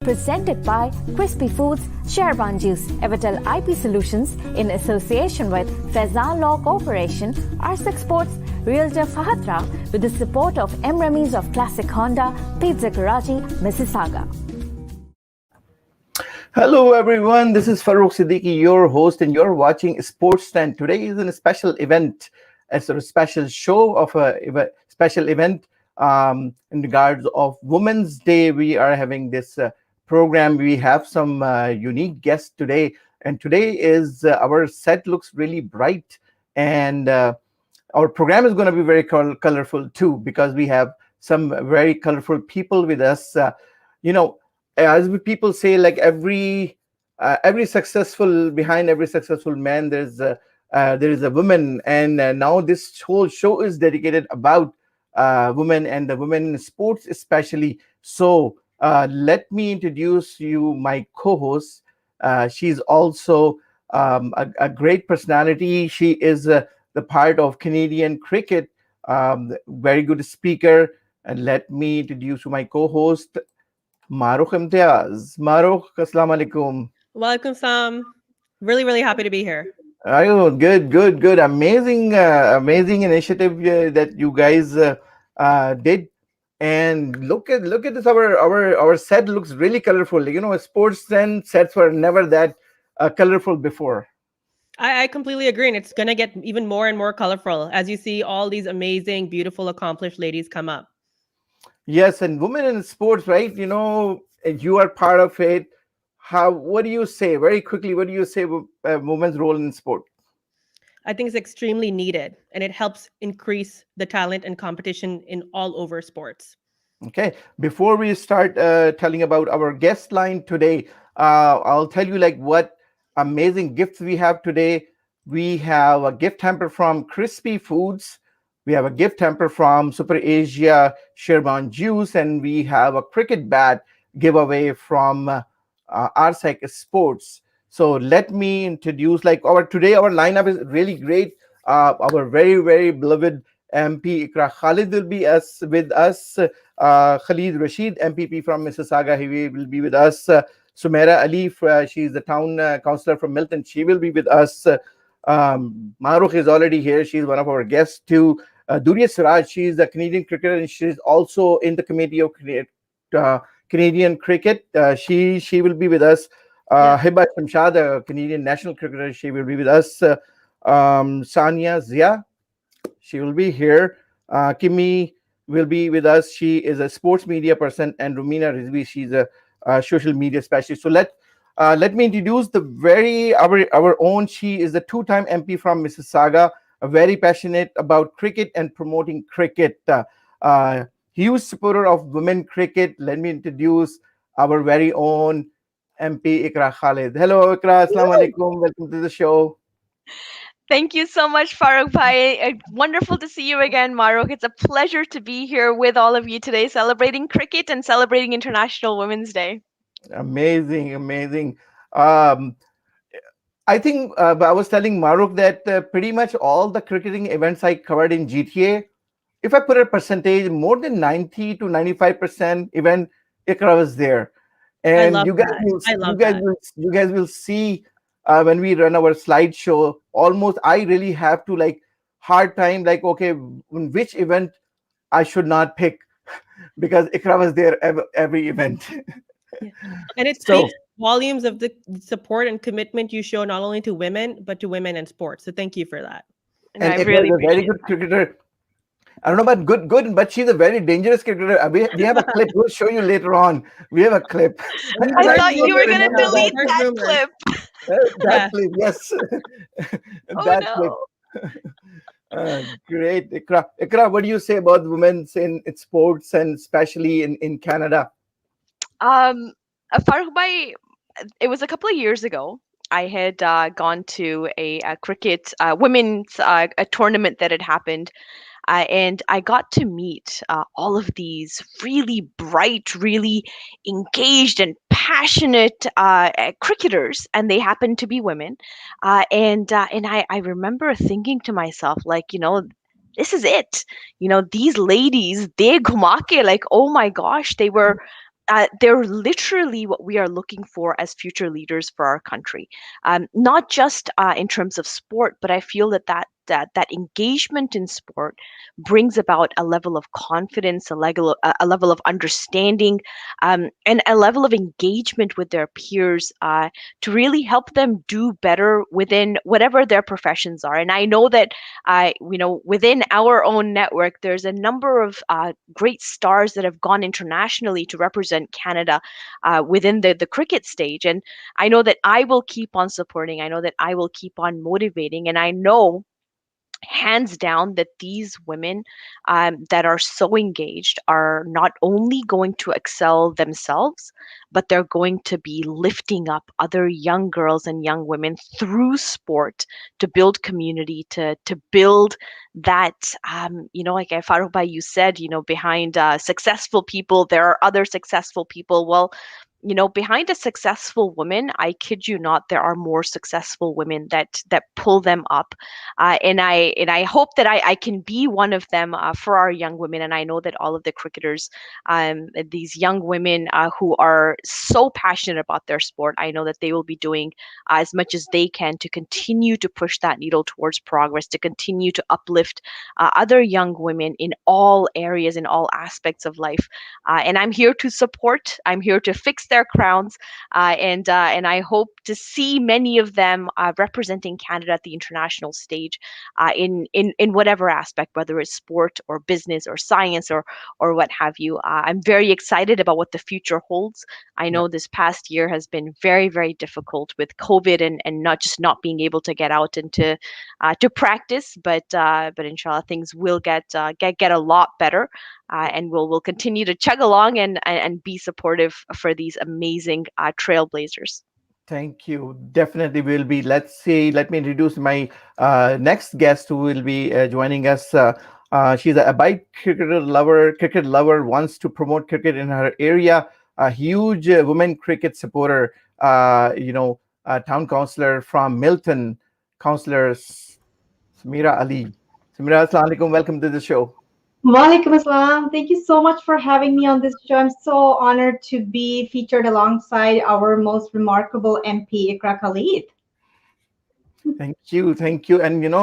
Presented by Crispy Foods, Sherban Juice, Evital IP Solutions in association with Faizan Law Corporation, R6 Sports, Realtor Fahatra with the support of Emremis of Classic Honda, Pizza Karachi, Mississauga. Hello everyone, this is Farooq Siddiqui, your host, and you're watching Sports Stand. Today is a special event, a sort of special show of a special event in regards of Women's Day. We are having this program. We have some unique guests today, and today is our set looks really bright, and our program is going to be very colorful too, because we have some very colorful people with us. As people say, like every successful behind every successful man, there is a woman, and now this whole show is dedicated about women and the women in sports especially. So let me introduce you my co-host. She's also a great personality. She is the part of Canadian cricket, very good speaker. And let me introduce you my co-host, 𝐒𝐻𝐻𝙢𝙤 𝙎𝙩𝙚. 𝐒𝐻𝐻𝙢𝙤, assalamu alaikum. Welcome, Sam. Really happy to be here. Oh, good. Amazing initiative that you guys did. And look at this. Our set looks really colorful. Sports sets were never that colorful before. I completely agree, and it's gonna get even more and more colorful as you see all these amazing, beautiful, accomplished ladies come up. Yes, and women in sports, right? You are part of it. What do you say very quickly? What do you say women's role in sport? I think it's extremely needed, and it helps increase the talent and competition in all over sports. Okay, before we start telling about our guest line today, I'll tell you like what amazing gifts we have today. We have a gift hamper from Crispy Foods. We have a gift hamper from Super Asia Sherban Juice, and we have a cricket bat giveaway from R6 Sports. So let me introduce our lineup is really great. Our very beloved MP Iqra Khalid will be with us. Khalid Rasheed, MPP from Mississauga, he will be with us. Sameera Ali, she's the town councilor from Milton. She will be with us. Marukh is already here. She's one of our guests too. Duriya Siraj, she's a Canadian cricketer, and she's also in the committee of Canadian cricket. She will be with us. 𝐻𝐵 Shamshad, the Canadian national cricketer, she will be with us. Sania Zia, she will be here. Kimi will be with us. She is a sports media person, and Rumina Rizvi, she's a social media specialist. So let me introduce our own. She is a two-time MP from Mississauga, very passionate about cricket and promoting cricket. Huge supporter of women cricket. Let me introduce our very own MP Iqra Khalid. Hello Iqra, assalamu alaikum. Welcome to the show. Thank you so much, Farooq Bhai. Wonderful to see you again, Marukh. It's a pleasure to be here with all of you today, celebrating cricket and celebrating International Women's Day. Amazing. I think I was telling Marukh that pretty much all the cricketing events I covered in GTA, if I put a percentage, more than 90 to 95% event, Iqra was there. And you guys will see when we run our slideshow, almost I really have to hard time, okay, which event I should not pick because Iqra was there every event. Yeah. And it speaks volumes of the support and commitment you show not only to women, but to women in sports. So thank you for that. And I really is a very good cricketer. I don't know about good, but she's a very dangerous cricketer. We have a clip. We'll show you later on. We have a clip. I thought you were going to delete that clip. That clip, yes. That clip. Great. Iqra, what do you say about women in sports and especially in Canada? Farooq Bhai, it was a couple of years ago. I had gone to a cricket women's a tournament that had happened. And I got to meet all of these really bright, really engaged and passionate cricketers, and they happened to be women. And I remember thinking to myself, this is it. These ladies, they ghumake, oh my gosh, they were they're literally what we are looking for as future leaders for our country. Not just in terms of sport, but I feel that engagement in sport brings about a level of confidence, a level of understanding, and a level of engagement with their peers to really help them do better within whatever their professions are. And I know that within our own network, there's a number of great stars that have gone internationally to represent Canada within the cricket stage. And I know that I will keep on supporting. I know that I will keep on motivating. And I know hands down that these women that are so engaged are not only going to excel themselves, but they're going to be lifting up other young girls and young women through sport to build community, to build that, like Farouq, you said, behind successful people, there are other successful people. Well, behind a successful woman, I kid you not, there are more successful women that pull them up, and I hope that I can be one of them for our young women. And I know that all of the cricketers, these young women who are so passionate about their sport, I know that they will be doing as much as they can to continue to push that needle towards progress, to continue to uplift other young women in all areas, in all aspects of life. And I'm here to support. I'm here to fix their crowns, and I hope to see many of them representing Canada at the international stage in whatever aspect, whether it's sport or business or science or what have you. I'm very excited about what the future holds. I know this past year has been very, very difficult with COVID and not being able to get out and to practice, but inshallah things will get a lot better. And we'll continue to chug along and be supportive for these amazing trailblazers. Thank you. Definitely will be. Let me introduce my next guest who will be joining us. She's a bike cricket lover, wants to promote cricket in her area, a huge women cricket supporter, town councillor from Milton, Councilor Sameera Ali. Sameera, assalamu alaikum. Welcome to the show. Walaikum Assalam. Thank you so much for having me on this show. I'm so honored to be featured alongside our most remarkable MP, Iqra Khalid. Thank you. And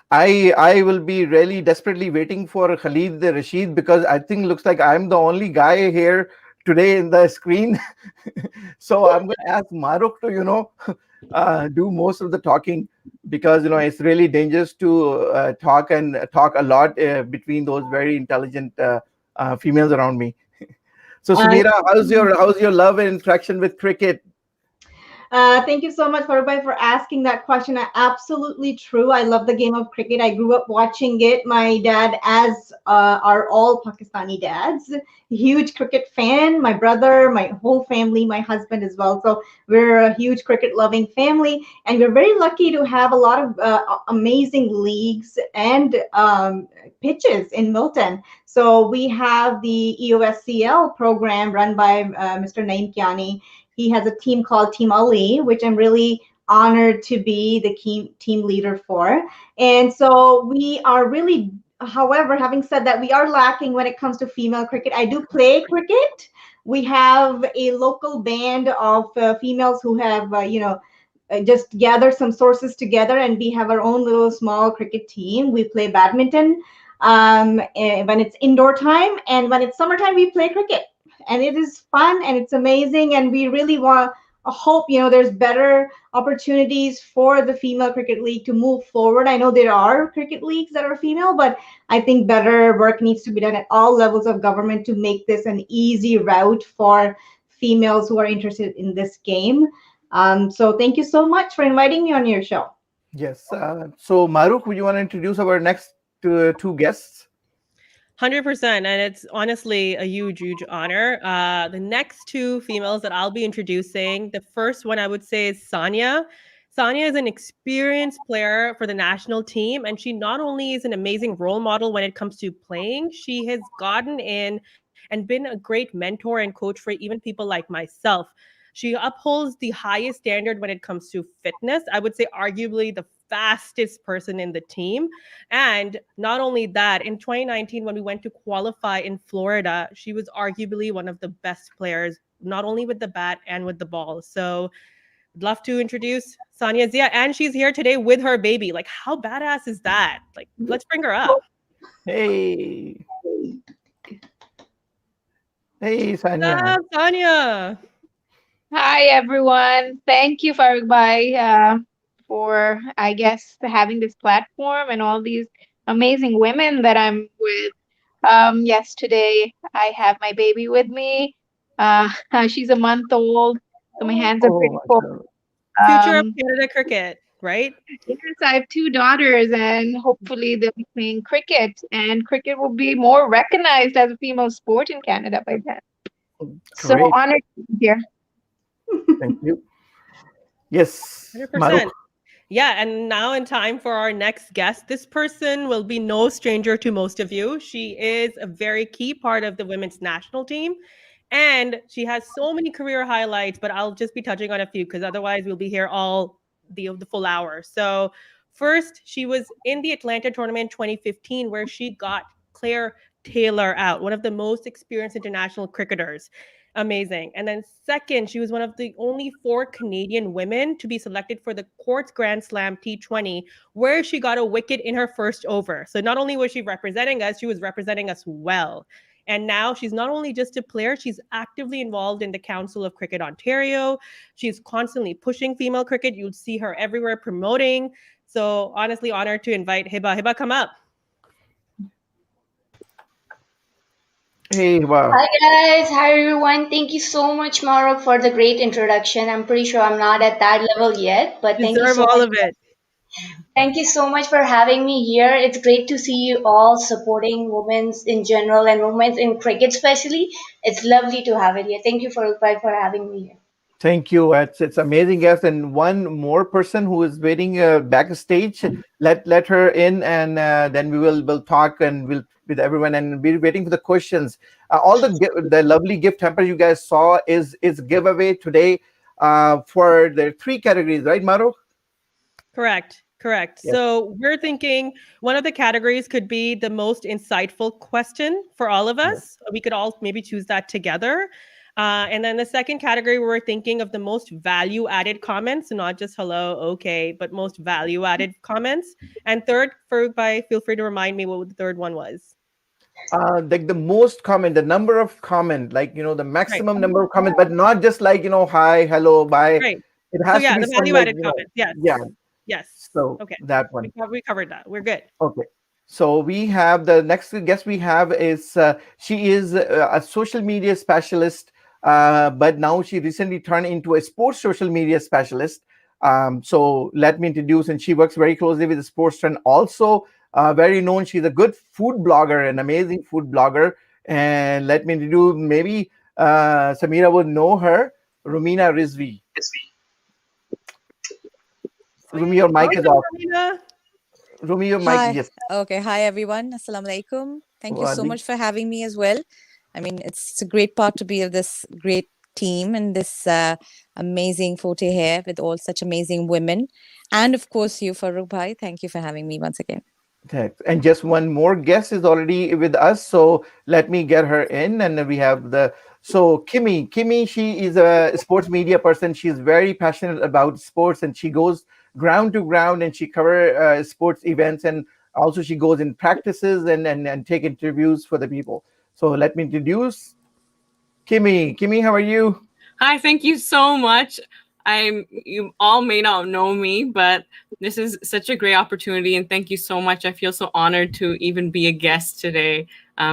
I will be really desperately waiting for Khalid the Rasheed, because I think looks like I'm the only guy here today in the screen. So I'm going to ask Maruk to do most of the talking, because it's really dangerous to talk a lot between those very intelligent females around me. So Sameera, how's your love and interaction with cricket? Thank you so much, Farouq, for asking that question. Absolutely true. I love the game of cricket. I grew up watching it. My dad, as are all Pakistani dads, huge cricket fan. My brother, my whole family, my husband as well. So we're a huge cricket-loving family, and we're very lucky to have a lot of amazing leagues and pitches in Milton. So we have the EOSCL program run by Mr. Naeem Kiani. He has a team called Team Ali, which I'm really honored to be the team leader for. And so we are really, however, having said that, we are lacking when it comes to female cricket. I do play cricket. We have a local band of females who have, just gathered some sources together, and we have our own little small cricket team. We play badminton when it's indoor time, and when it's summertime, we play cricket. And it is fun and it's amazing, and we really hope there's better opportunities for the female cricket league to move forward. I know there are cricket leagues that are female, but I think better work needs to be done at all levels of government to make this an easy route for females who are interested in this game. So thank you so much for inviting me on your show. Yes. So Maruk, would you want to introduce our next two guests? 100%, and it's honestly a huge honor. The next two females that I'll be introducing, the first one I would say is Sania. Sania is an experienced player for the national team, and she not only is an amazing role model when it comes to playing, she has gotten in and been a great mentor and coach for even people like myself. She upholds the highest standard when it comes to fitness. I would say arguably the fastest person in the team. And not only that, in 2019, when we went to qualify in Florida, she was arguably one of the best players, not only with the bat and with the ball. So I'd love to introduce 𝙒𝙢𝙤 𝐎𝐵, and she's here today with her baby. Like, how badass is that? Like, let's bring her up. Hey. Hey, What's Sanya. up, 𝙒𝙢? Hi, everyone. Thank you, Farooq Bhai, for, I guess, having this platform and all these amazing women that I'm with. Yes, today I have my baby with me. She's a month old, so my hands are pretty full. Future of Canada cricket, right? Yes, I have 2 daughters, and hopefully they'll be playing cricket, and cricket will be more recognized as a female sport in Canada by then. So Great. honored to be here. Thank you. Yes. 100%. Yeah, and now in time for our next guest. This person will be no stranger to most of you. She is a very key part of the women's national team, and she has so many career highlights, but I'll just be touching on a few because otherwise we'll be here all the full hour. So first, she was in the Atlanta tournament 2015, where she got Claire Taylor out, one of the most experienced international cricketers. Amazing. And then second, she was one of the only 4 Canadian women to be selected for the Quartz Grand Slam T20, where she got a wicket in her first over. So not only was she representing us, she was representing us well. And now she's not only just a player, she's actively involved in the Council of Cricket Ontario. She's constantly pushing female cricket. You'll see her everywhere promoting. So honestly, honored to invite 𝐵𝐵. 𝐵𝐵, come up. Hey, wow. Hi guys, hi everyone. Thank you so much, Marok, for the great introduction. I'm pretty sure I'm not at that level yet, but thank you Deserve so all much. of it. Thank you so much for having me here. It's great to see you all supporting women in general and women in cricket especially. It's lovely to have it here. Thank you for having me here. Thank you. It's amazing, yes. And one more person who is waiting backstage. Let her in, and then we'll talk and we'll with everyone, and we're waiting for the questions. All the lovely gift hamper you guys saw is giveaway today for the 3 categories, right, Maru? Correct. Yes. So we're thinking one of the categories could be the most insightful question for all of us. We could all maybe choose that together. And then the second category, we're thinking of the most value-added comments, so not just hello, okay, but most value-added comments. And third, Farooq Bhai, feel free to remind me what the third one was. Like the most comment, the number of comment, like the maximum number of comment, but not just like hi, hello, bye. Right. It has to be the value-added comments. Yes. Yeah. Yes. So okay, that one. We covered that. We're good. Okay. So we have the next guest we have is she is a social media specialist, but now she recently turned into a sports social media specialist. So let me introduce, and she works very closely with the sports trend. Also very known, she's a good food blogger, an amazing food blogger. And let me introduce, maybe Sameera would know her, Rumina Rizvi. Rumi, your mic is off. Rumi, your mic. Yes. Okay. Hi, everyone. Assalamu alaikum. Thank you so much for having me as well. I mean, it's a great part to be of this great team and this amazing forte here with all such amazing women. And of course, you, Farooq Bhai. Thank you for having me once again. Thanks. And just one more guest is already with us. So let me get her in. And we have Kimmy. Kimmy, she is a sports media person. She's very passionate about sports, and she goes ground to ground, and she covers sports events, and also she goes in practices and take interviews for the people. So let me introduce Kimmy. Kimmy, how are you? Hi, thank you so much. You all may not know me, but this is such a great opportunity, and thank you so much. I feel so honored to even be a guest today,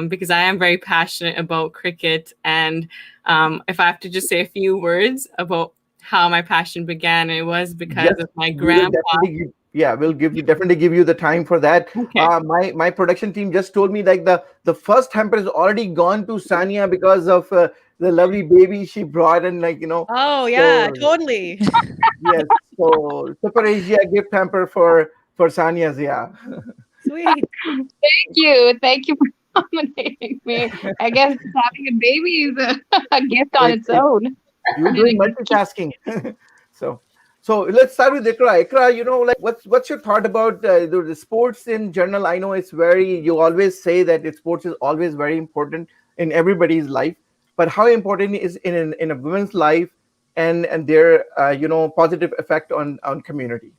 because I am very passionate about cricket. And if I have to just say a few words about how my passion began, it was because of my grandpa. We'll definitely give you the time for that. Okay. My production team just told me like the first hamper is already gone to 𝙒𝙢𝙤 because of the lovely baby she brought, and Oh yeah, so, totally. Yes. So Super Asia gift hamper for 𝙒𝙢𝙤. Yeah. Sweet. Thank you for nominating me. I guess having a baby is a gift on its own. You're doing multitasking. So So let's start with Iqra. Iqra, like what's your thought about the sports in general? I know you always say that sports is always very important in everybody's life, but how important is in a woman's life and their positive effect on community?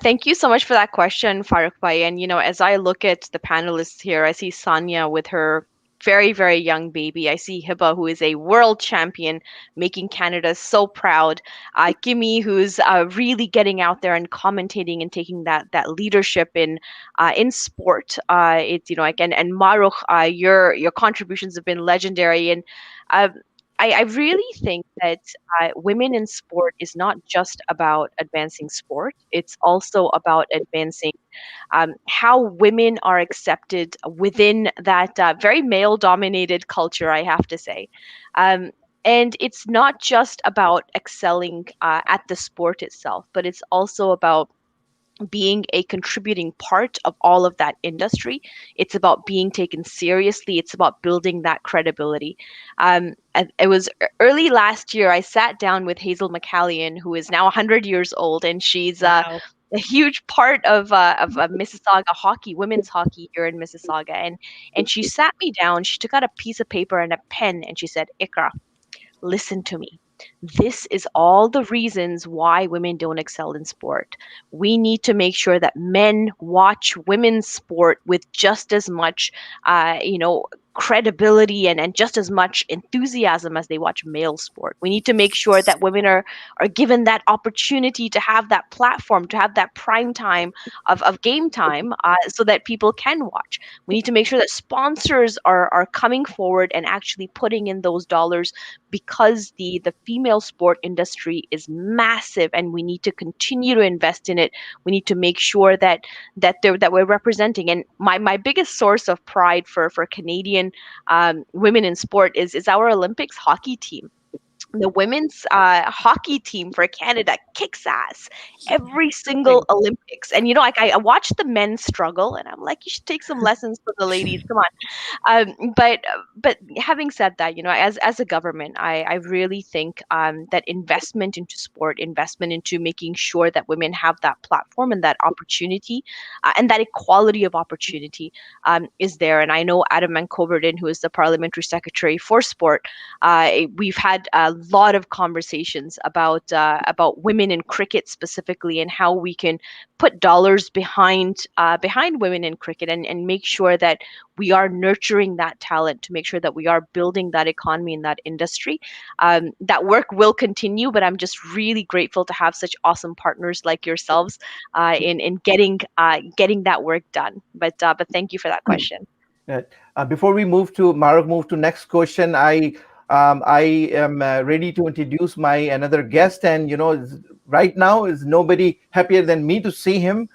Thank you so much for that question, Farooq Bhai. And as I look at the panelists here, I see Sanya with her very, very young baby. I see Hiba, who is a world champion, making Canada so proud. Kimi, who's really getting out there and commentating and taking that leadership in sport. It's again, and Maruk, your contributions have been legendary. And uh, I really think that women in sport is not just about advancing sport. It's also about advancing how women are accepted within that very male-dominated culture, I have to say. And it's not just about excelling at the sport itself, but it's also about being a contributing part of all of that industry. It's about being taken seriously. It's about building that credibility. It was early last year, I sat down with Hazel McCallion, who is now 100 years old, and she's Wow. a huge part of Mississauga hockey, women's hockey here in Mississauga. And she sat me down, she took out a piece of paper and a pen, and she said, Iqra, listen to me. This is all the reasons why women don't excel in sport. We need to make sure that men watch women's sport with just as much, credibility and just as much enthusiasm as they watch male sport. We need to make sure that women are given that opportunity to have that platform, to have that prime time of game time, so that people can watch. We need to make sure that sponsors are coming forward and actually putting in those dollars, because the female sport industry is massive and we need to continue to invest in it. We need to make sure that we're representing. And my biggest source of pride for Canadian women in sport is our Olympics hockey team. The women's hockey team for Canada kicks ass every single Olympics. And I watch the men struggle, and I'm like, you should take some lessons from the ladies. Come on. But having said that, as a government, I really think that investment into sport, investment into making sure that women have that platform and that opportunity, and that equality of opportunity is there. And I know Adam Mancoverden, who is the Parliamentary Secretary for Sport, we've had a lot of conversations about women in cricket specifically, and how we can put dollars behind women in cricket, and make sure that we are nurturing that talent, to make sure that we are building that economy in that industry. That work will continue, but I'm just really grateful to have such awesome partners like yourselves in getting that work done. But thank you for that question. Before we move to next question, I am ready to introduce my another guest, and right now is nobody happier than me to see him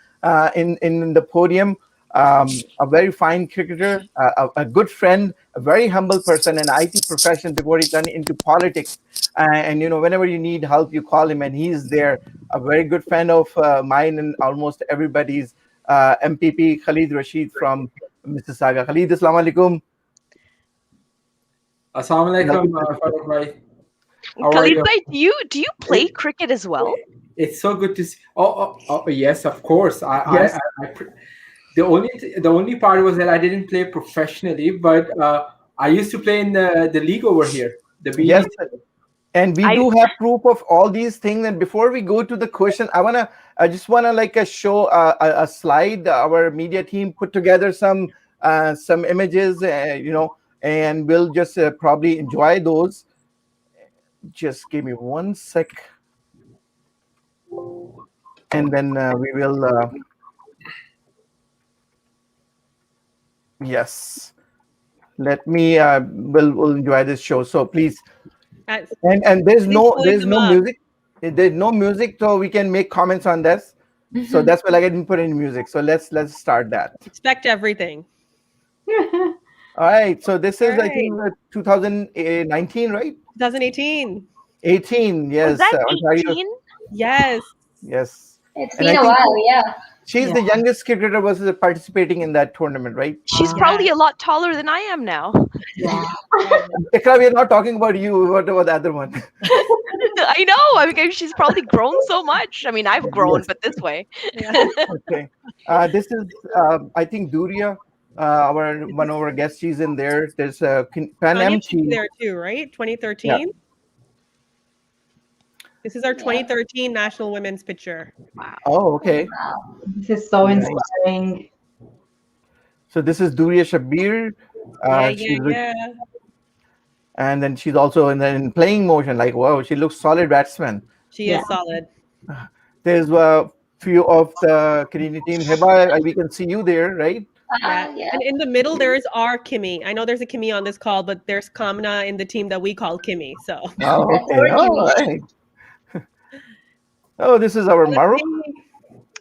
in the podium. A very fine cricketer, a good friend, a very humble person, an IT profession before he turned into politics. And whenever you need help, you call him, and he's there. A very good friend of mine and almost everybody's, MPP Khalid Rasheed from Mississauga. Khalid, assalamu alaikum. Assalamu alaikum, Farooq bhai. Khalid bhai, do you play cricket as well? It's so good to see. Oh yes, of course. Yes. The only part was that I didn't play professionally, but I used to play in the league over here. Yes, and we do have proof of all these things. And before we go to the question, I just wanna show a slide. Our media team put together some images, and we'll just probably enjoy those. Just give me 1 sec, and then we will. Yes, let me. We'll enjoy this show. So please, and there's no music. There's no music, so we can make comments on this. So that's why I didn't put any music. So let's start that. Expect everything. All right. So this is I think 2019, right? 2018. 18. Yes. Was that 18? Yes. Yes. It's been a while, yeah. She's the youngest cricketer was participating in that tournament, right? She's probably a lot taller than I am now. Yeah. Iqra, we are not talking about you. What about the other one? I know. I mean, she's probably grown so much. I mean, I've grown, but this way. Okay. This is, I think, Duriya, one of our guests. She's in there. There's Pan Am team there too, right? 2013. Yeah. This is our 2013 national women's picture. Wow. Oh, okay. This is so inspiring. So this is Duriya Shabir. Yeah. And then she's also in playing motion. Like, wow, she looks solid batsman. She is solid. There's a few of the Canadian team. 𝐏𝐵, we can see you there, right? Yeah. And in the middle, there is our Kimmy. I know there's a Kimmy on this call, but there's Kamna in the team that we call Kimmy. So. Oh, okay. All right. Oh, this is our Maro.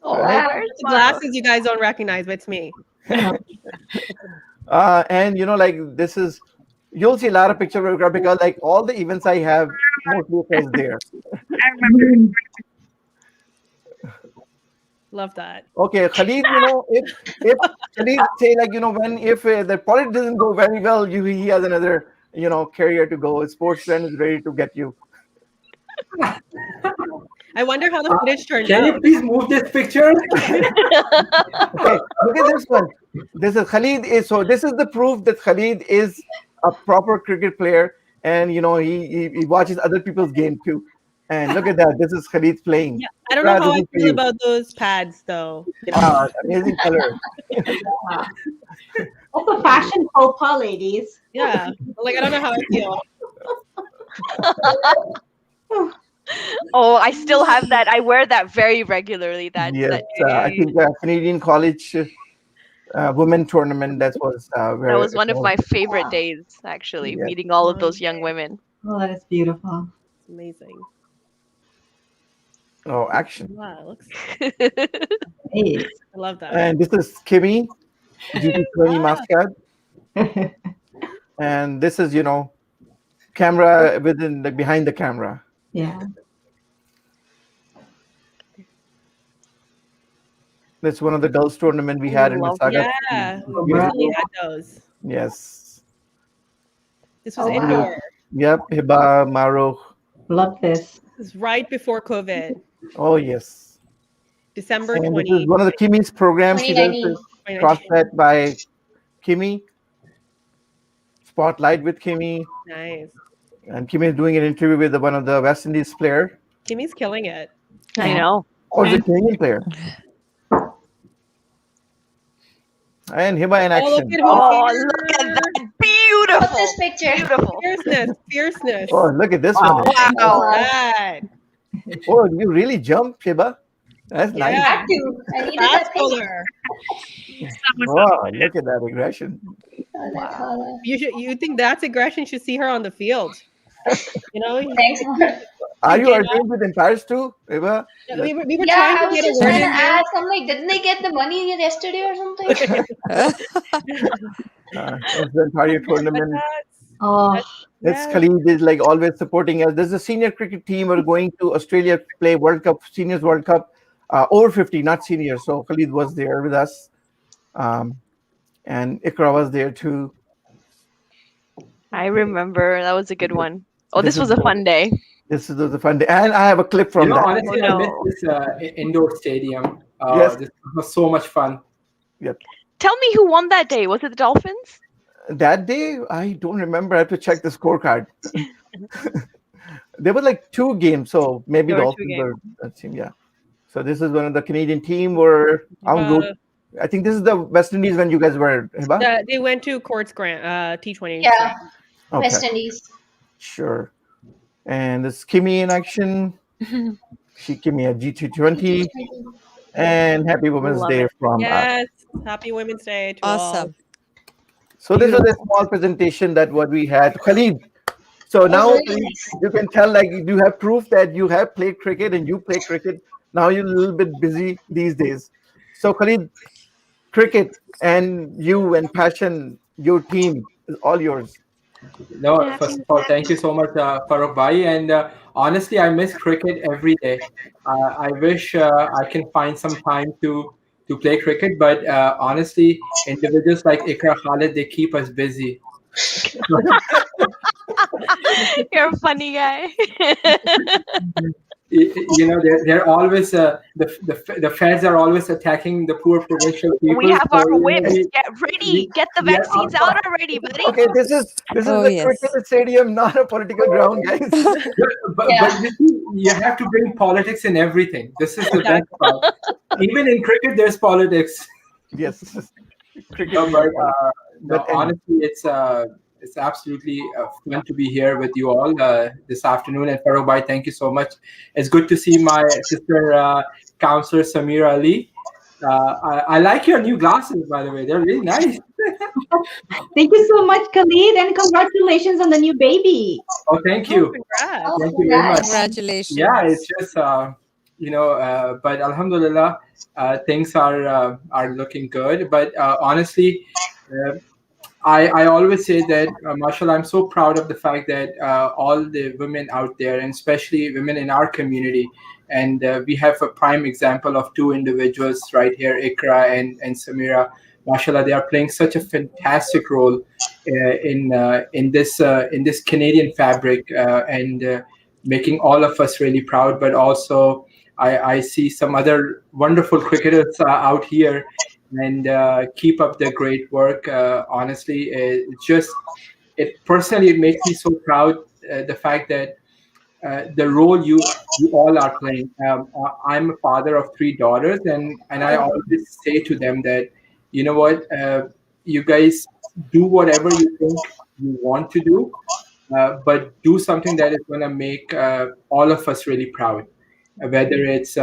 Oh, wow. The glasses you guys don't recognize, but it's me. And like this is, you'll see a lot of pictures of Iqra because like all the events I have, mostly Iqra is there. I remember. Love that. Okay, Khalid, if Khalid say like, if the politics doesn't go very well, he has another, career to go. Sports friend is ready to get you. I wonder how the footage turned out. Can you please move this picture? Okay, look at this one. This is Khalid. So this is the proof that Khalid is a proper cricket player, and he watches other people's game too. And look at that. This is Khalid playing. Yeah, I don't know how I feel about those pads though. Amazing color. Also fashion faux pas, ladies. Yeah, like I don't know how I feel. Oh, I still have that. I wear that very regularly. I think Canadian College women tournament. That was one of my favorite days, actually, meeting all of those young women. Oh, that is beautiful. It's amazing. Oh, action! Wow, it looks. I love that. And this is Kimmy, GT20 mascot. And this is camera behind the camera. Yeah. That's one of the girls' tournament we had in Mississauga. Yeah, we recently had those. Yes. This was indoor. Yep, 𝐏𝐵, Maro. Love this. This was right before COVID. Oh yes. December 20. This is one of the Kimmy's programs. She does cross-set by Kimmy. Spotlight with Kimmy. Nice. And Kimmy is doing an interview with one of the West Indies player. Kimmy's killing it. I know. Or the Canadian player. And 𝐏𝐵 in action. Look at that. Beautiful. What's this picture? Beautiful. Fierceness. Oh, look at this one. Wow. Right. Oh, you really jumped, 𝐏𝐵. That's nice. I have to. I needed that color. Wow, look at that aggression. Wow. You think that's aggression? You should see her on the field. Thanks. Are you arguing with empires too, 𝐏𝐵? We were Yeah, trying I to was get just a word trying to in there. ask. I'm like, didn't they get the money yesterday or something? It's the entire tournament. Oh, Khalid is like always supporting us. There's a senior cricket team. We're going to Australia to play World Cup, Seniors World Cup, over 50, not senior. So Khalid was there with us. And Iqra was there too. I remember. That was a good one. Oh, this was a fun day. This was a fun day. And I have a clip from that. Honestly, I missed this indoor stadium. Yes. This was so much fun. Yep. Tell me who won that day. Was it the Dolphins? That day, I don't remember. I have to check the scorecard. There were like 2 games, so maybe Dolphins were that team. Yeah. So this is one of the Canadian team where I think this is the West Indies when you guys were. They went to Courts Grant, T20. Yeah. Okay. West Indies. Sure. And this Kimmy in action. Kimmy at GT20. And Happy Women's Day from Yes. Happy Women's Day to Awesome. all. So this was a small presentation that what we had. Khalid. So now you can tell like you have proof that you have played cricket and you play cricket. Now you're a little bit busy these days. So Khalid, cricket and you and passion, your team is all yours. No, first of all, thank you so much, Farooq Bhai. And honestly, I miss cricket every day. I wish I can find some time to play cricket, but honestly, individuals like Iqra, Khalid, they keep us busy. You're a funny guy. You know, they're always the feds are always attacking the poor provincial people. We have So, our you know, whips. Get ready. Get the yeah, vaccines out already, buddy. Okay, this is Oh, the yes. cricket stadium, not a political ground, guys. but you see, you have to bring politics in everything. This is the best part. Even in cricket, there's politics. Yes. Cricket. No, but But honestly, it's absolutely fun to be here with you all this afternoon. And Farooq bhai, thank you so much. It's good to see my sister, Councilor Sameera Ali. I like your new glasses, by the way. They're really nice. Thank you so much, Khalid, and congratulations on the new baby. Oh, thank you. Congrats. Thank you very much. Congratulations. Yeah, it's just but Alhamdulillah, things are looking good. But honestly, I always say that, mashallah, I'm so proud of the fact that all the women out there, and especially women in our community, and we have a prime example of two individuals right here, Iqra and Sameera. Mashallah, they are playing such a fantastic role in this Canadian fabric and making all of us really proud. But also, I see some other wonderful cricketers out here, and keep up the great work. Honestly, personally, it makes me so proud, the fact that the role you all are playing. I'm a father of 3 daughters, and I always say to them that, you know what, you guys do whatever you think you want to do, but do something that is going to make all of us really proud. Whether it's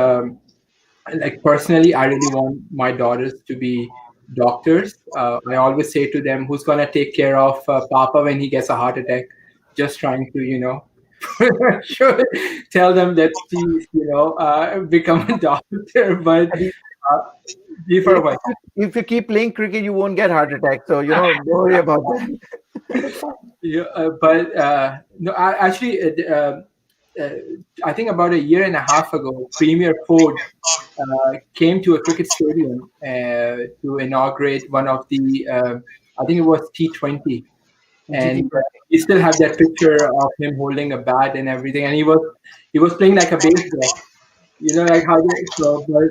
like personally, I really want my daughters to be doctors. I always say to them, who's going to take care of Papa when he gets a heart attack? Just trying to, tell them that please, become a doctor. But if you keep playing cricket, you won't get heart attack. So, don't worry about that. Yeah, but no, I think about a year and a half ago, Premier Ford came to a cricket stadium to inaugurate one of the, I think it was T20, and we still have that picture of him holding a bat and everything, and he was playing like a baseball, like how they throw. But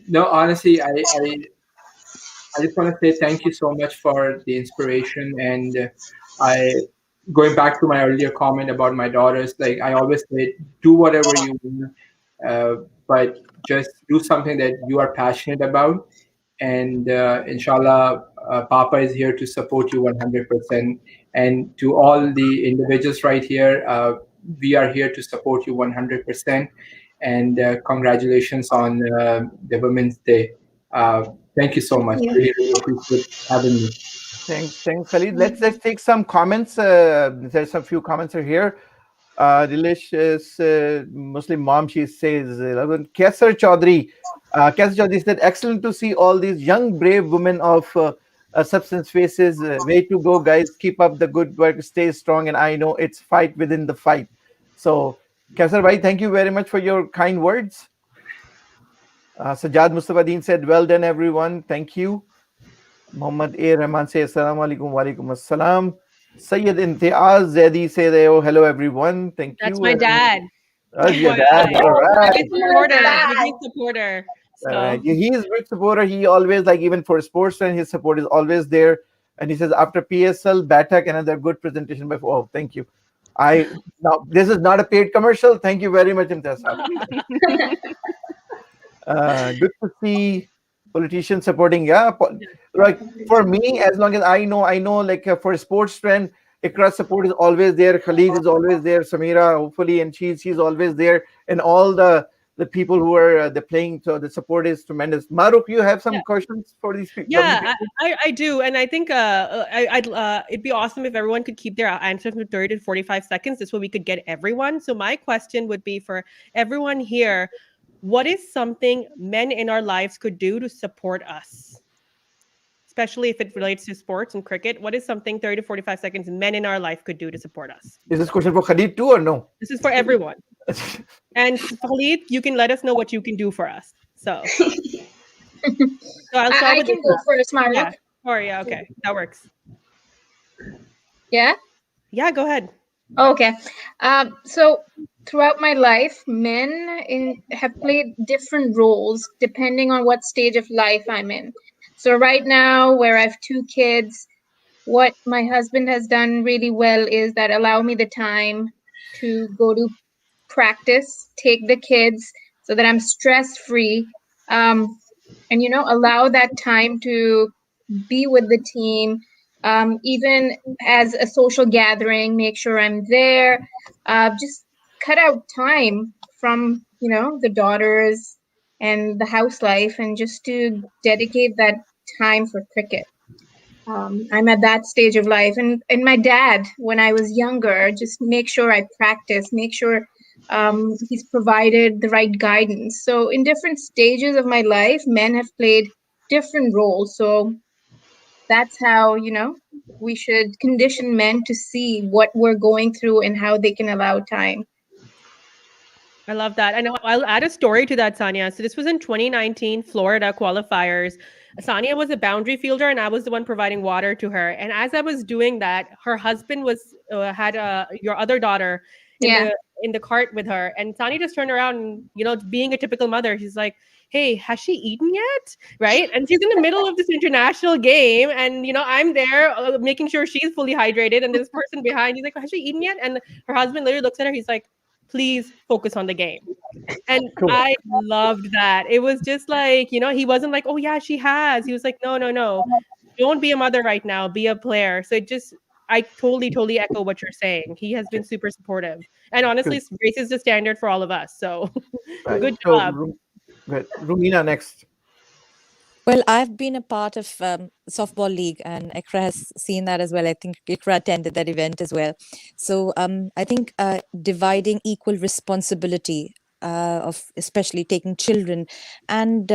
no, honestly, I just want to say thank you so much for the inspiration, and going back to my earlier comment about my daughters, like I always say, do whatever you want, but just do something that you are passionate about. And inshallah, Papa is here to support you 100%. And to all the individuals right here, we are here to support you 100%. And congratulations on the Women's Day. Thank you so much. Really, really appreciate having me. Thanks, Khalid. Let's take some comments. There's a few comments here. Delicious Muslim mom, she says, Kaisar Chaudhary said, excellent to see all these young, brave women of substance faces. Way to go, guys. Keep up the good work. Stay strong. And I know it's fight within the fight. So, Kaisar bhai, thank you very much for your kind words. Sajjad Mustafa Deen said, well done, everyone. Thank you. Muhammad A. Rahman says, Assalamu alaikum wa alaikum assalam. Sayyid �İMْتِيaz said, oh, hello, everyone. Thank you. That's my dad. That's your dad. All right. Big supporter. So. Right. He is a big supporter. He always, even for sports, and his support is always there. And he says, after PSL, Batak, another good presentation by. Oh, thank you. Now this is not a paid commercial. Thank you very much, �İMْتِيaz. Good to see politicians supporting. Yeah, like for me, as long as I know, like for sports trend, Iqra's support is always there. Khalid is always there. Sameera, hopefully, and she's always there. And all the people who are playing, so the support is tremendous. Maruk, you have some questions for these people? Yeah, I do, and I think it'd be awesome if everyone could keep their answers from 30 to 45 seconds. This way we could get everyone. So my question would be for everyone here: what is something men in our lives could do to support us? Especially if it relates to sports and cricket. What is something 30 to 45 seconds men in our life could do to support us? Is this question for Khalid too or no? This is for everyone. And Khalid, you can let us know what you can do for us. So I'll start I can go first, Maruk. Yeah, okay. That works. Yeah? Yeah, go ahead. Okay. So throughout my life, men have played different roles depending on what stage of life I'm in. So right now, where I have 2 kids, what my husband has done really well is that allow me the time to go to practice, take the kids so that I'm stress free, and allow that time to be with the team, even as a social gathering, make sure I'm there. Just cut out time from the daughters and the house life, and just to dedicate that time for cricket. I'm at that stage of life, and my dad, when I was younger, just make sure I practice, make sure he's provided the right guidance. So in different stages of my life, men have played different roles. So that's how we should condition men to see what we're going through and how they can allow time. I love that. And I'll add a story to that, Sanya. So this was in 2019 Florida qualifiers. Sanya was a boundary fielder, and I was the one providing water to her. And as I was doing that, her husband was had your other daughter in the cart with her, and Sanya just turned around and being a typical mother, she's like, "Hey, has she eaten yet?" Right? And she's in the middle of this international game, and I'm there making sure she's fully hydrated, and this person behind, he's like, "Has she eaten yet?" And her husband literally looks at her. He's like, "Please focus on the game." And cool. I loved that. It was just like, he wasn't like, "Oh yeah, she has." He was like, no, don't be a mother right now, be a player. So I totally echo what you're saying. He has been super supportive, and honestly, race is the standard for all of us. So good job. Rumina next. Well, I've been a part of softball league, and Iqra has seen that as well. I think Iqra attended that event as well. So I think dividing equal responsibility of especially taking children and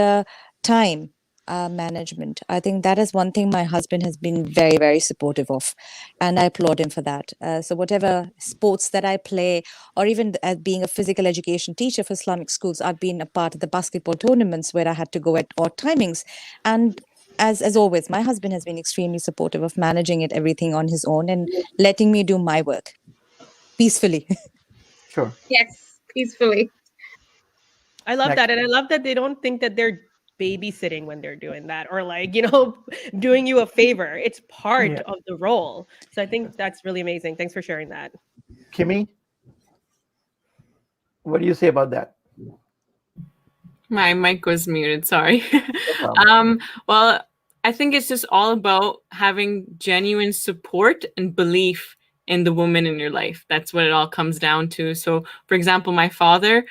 time management. I think that is one thing my husband has been very, very supportive of, and I applaud him for that. So whatever sports that I play, or even as being a physical education teacher for Islamic schools, I've been a part of the basketball tournaments where I had to go at odd timings. And as always, my husband has been extremely supportive of managing everything on his own and letting me do my work peacefully. Sure. Yes, peacefully. I love that. And I love that they don't think that they're babysitting when they're doing that, or like, doing you a favor. It's part of the role. So I think that's really amazing. Thanks for sharing that. Kimmy, what do you say about that? My mic was muted, sorry. Well, I think it's just all about having genuine support and belief in the woman in your life. That's what it all comes down to. So, for example, my father,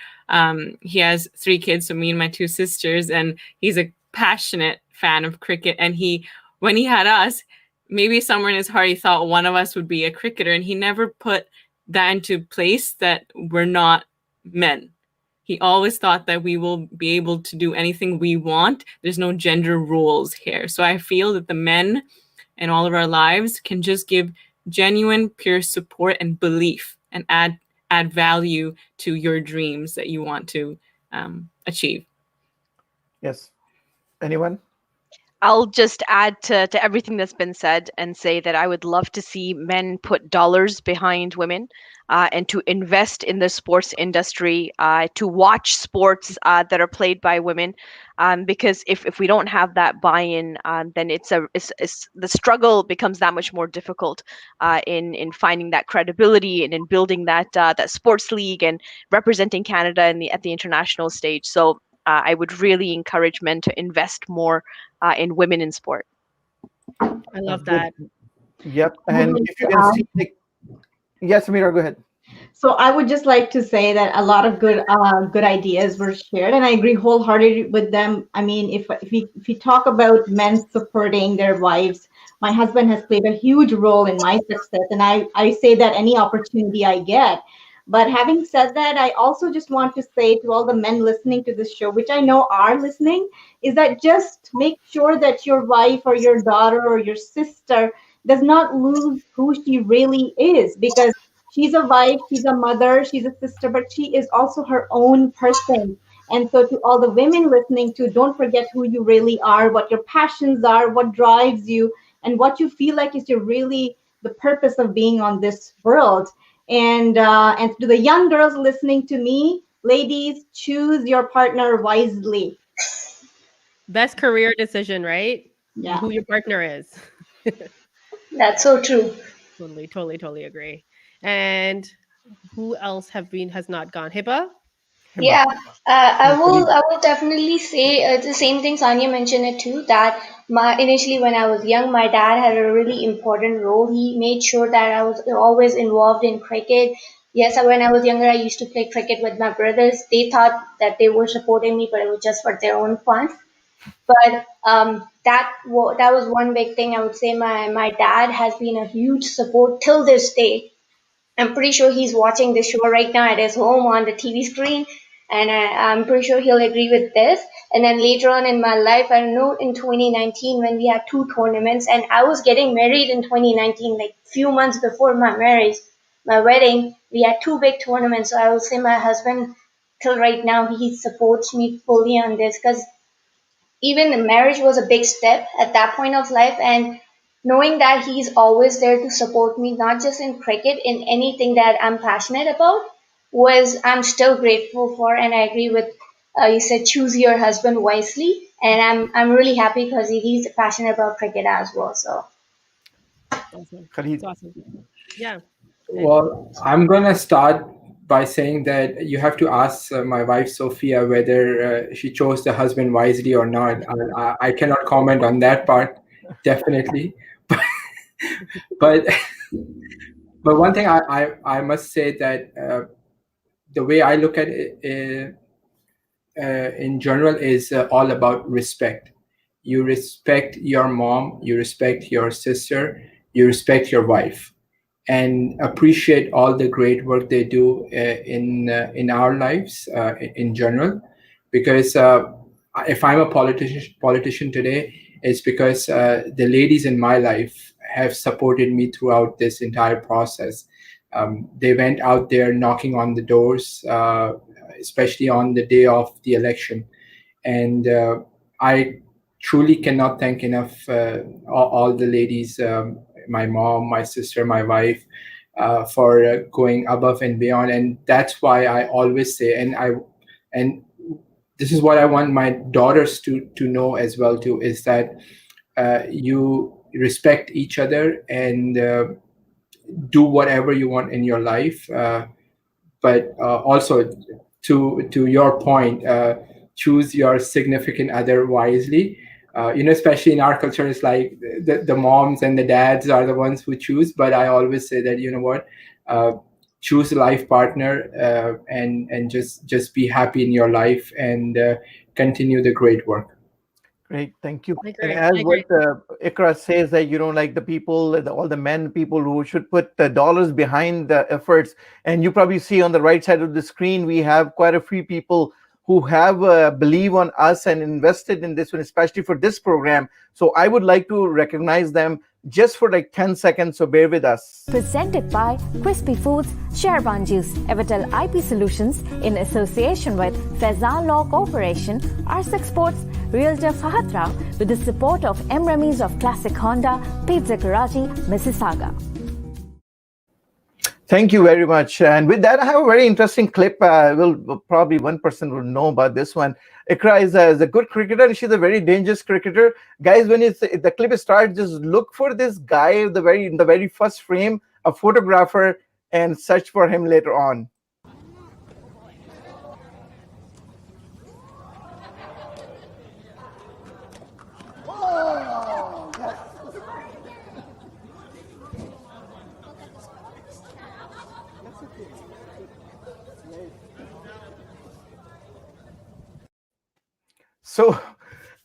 he has 3 kids, so me and my 2 sisters, and he's a passionate fan of cricket. And when he had us, maybe somewhere in his heart, he thought one of us would be a cricketer, and he never put that into place that we're not men. He always thought that we will be able to do anything we want. There's no gender roles here. So I feel that the men in all of our lives can just give genuine, pure support and belief, and add value to your dreams that you want to achieve. Yes. Anyone? I'll just add to everything that's been said and say that I would love to see men put dollars behind women, and to invest in the sports industry, to watch sports that are played by women, because if we don't have that buy-in, then the struggle becomes that much more difficult in finding that credibility and in building that sports league and representing Canada at the international stage. So I would really encourage men to invest more in women in sport. I love that. Yep. And if you can see, yes, Sameera, go ahead. So I would just like to say that a lot of good ideas were shared, and I agree wholeheartedly with them. I mean, if we talk about men supporting their wives, my husband has played a huge role in my success, and I say that any opportunity I get. But having said that, I also just want to say to all the men listening to this show, which I know are listening, is that just make sure that your wife or your daughter or your sister does not lose who she really is, because she's a wife, she's a mother, she's a sister, but she is also her own person. And so to all the women listening to, don't forget who you really are, what your passions are, what drives you, and what you feel like is your really the purpose of being on this world. And to the young girls listening to me, ladies, choose your partner wisely. Best career decision, right? Yeah. Who your partner is. That's so true. Totally agree. And who else has not gone? Hiba? Yeah, I Khalid. will definitely say the same thing. Sanya mentioned it too. That initially when I was young, my dad had a really important role. He made sure that I was always involved in cricket. Yes, when I was younger, I used to play cricket with my brothers. They thought that they were supporting me, but it was just for their own fun. But that was one big thing. I would say my dad has been a huge support till this day. I'm pretty sure he's watching this show right now at his home on the TV screen, and I'm pretty sure he'll agree with this. And then later on in my life, I know in 2019 when we had two tournaments, and I was getting married in 2019, like few months before my marriage, my wedding. We had two big tournaments, so I will say my husband till right now he supports me fully on this because even the marriage was a big step at that point of life, and knowing that he's always there to support me, not just in cricket, in anything that I'm passionate about, I'm still grateful for. And I agree with you said choose your husband wisely, and I'm really happy because he's passionate about cricket as well. So Awesome. Khalid. It's awesome. Yeah. Well, I'm gonna start by saying that you have to ask my wife Sophia whether she chose the husband wisely or not. I cannot comment on that part, definitely. But one thing I must say that the way I look at it in general is all about respect. You respect your mom, you respect your sister, you respect your wife, and appreciate all the great work they do in our lives in general. Because if I'm a politician today, it's because the ladies in my life have supported me throughout this entire process. They went out there knocking on the doors, especially on the day of the election, and I truly cannot thank enough all the ladies, my mom, my sister, my wife, for going above and beyond. And that's why I always say, and this is what I want my daughters to know as well too, is that you respect each other and do whatever you want in your life, but also to your point, choose your significant other wisely. Especially in our culture, it's like the moms and the dads are the ones who choose. But I always say that, you know what, choose a life partner and just be happy in your life and continue the great work. Great, thank you. agree, And as I what Iqra says, that like the people, all the men, people who should put the dollars behind the efforts. And you probably see on the right side of the screen, we have quite a few people who have believe on us and invested in this one, especially for this program. So I would like to recognize them just for like 10 seconds, so bear with us. Presented by Crispy Foods, 𝙎𝙤𝙢𝙚 𝐎𝐻𝑡 IP Solutions in association with 𝐻𝐭 Law Corporation, 𝐴𝐳𝐾 Sports, Realtor Fahad Rao, with the support of Emramis of Classic Honda, Pizza Karachi, Mississauga. Thank you very much. And with that, I have a very interesting clip. Probably one person will know about this one. Iqra is a good cricketer, and she's a very dangerous cricketer. Guys, when the clip starts, just look for this guy in the very first frame, a photographer, and search for him later on. So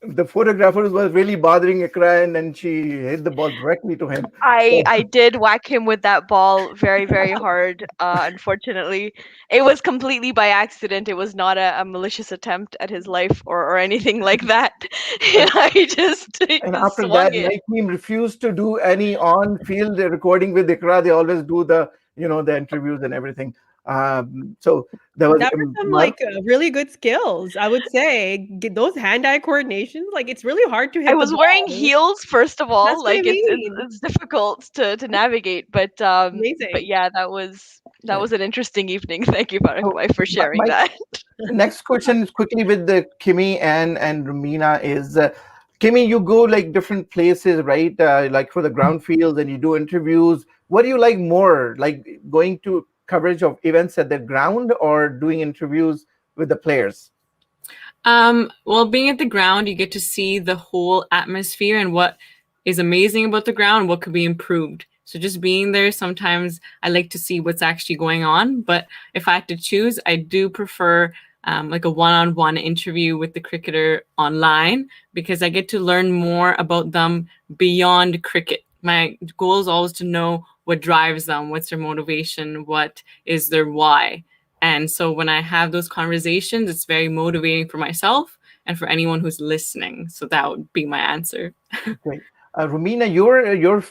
the photographer was really bothering Iqra, and then she hit the ball directly to him. I did whack him with that ball very, very hard. Unfortunately, it was completely by accident. It was not a malicious attempt at his life or anything like that. I just And after swung that, it. my team refused to do any on-field recording with Iqra. They always do the interviews and everything. So there was That were some like really good skills, I would say. Those hand-eye coordinations, like it's really hard to hit I the was ball. wearing heels first of all. That's what I Like mean. it's difficult to navigate, but Amazing. yeah, that was an interesting evening. Thank you, Farhbhai, for sharing my that. next question is quickly with the Kimmy and Rumina is Kimmy, you go like different places, right? Like for the ground fields and you do interviews. What do you like more? Like going to coverage of events at the ground or doing interviews with the players? Well, being at the ground, you get to see the whole atmosphere and what is amazing about the ground, what could be improved. So just being there, sometimes I like to see what's actually going on. But if I had to choose, I do prefer like a one-on-one interview with the cricketer online, because I get to learn more about them beyond cricket. My goal is always to know what drives them, what's their motivation, what is their why. And so when I have those conversations, it's very motivating for myself and for anyone who's listening. So that would be my answer. Great. Rumina, your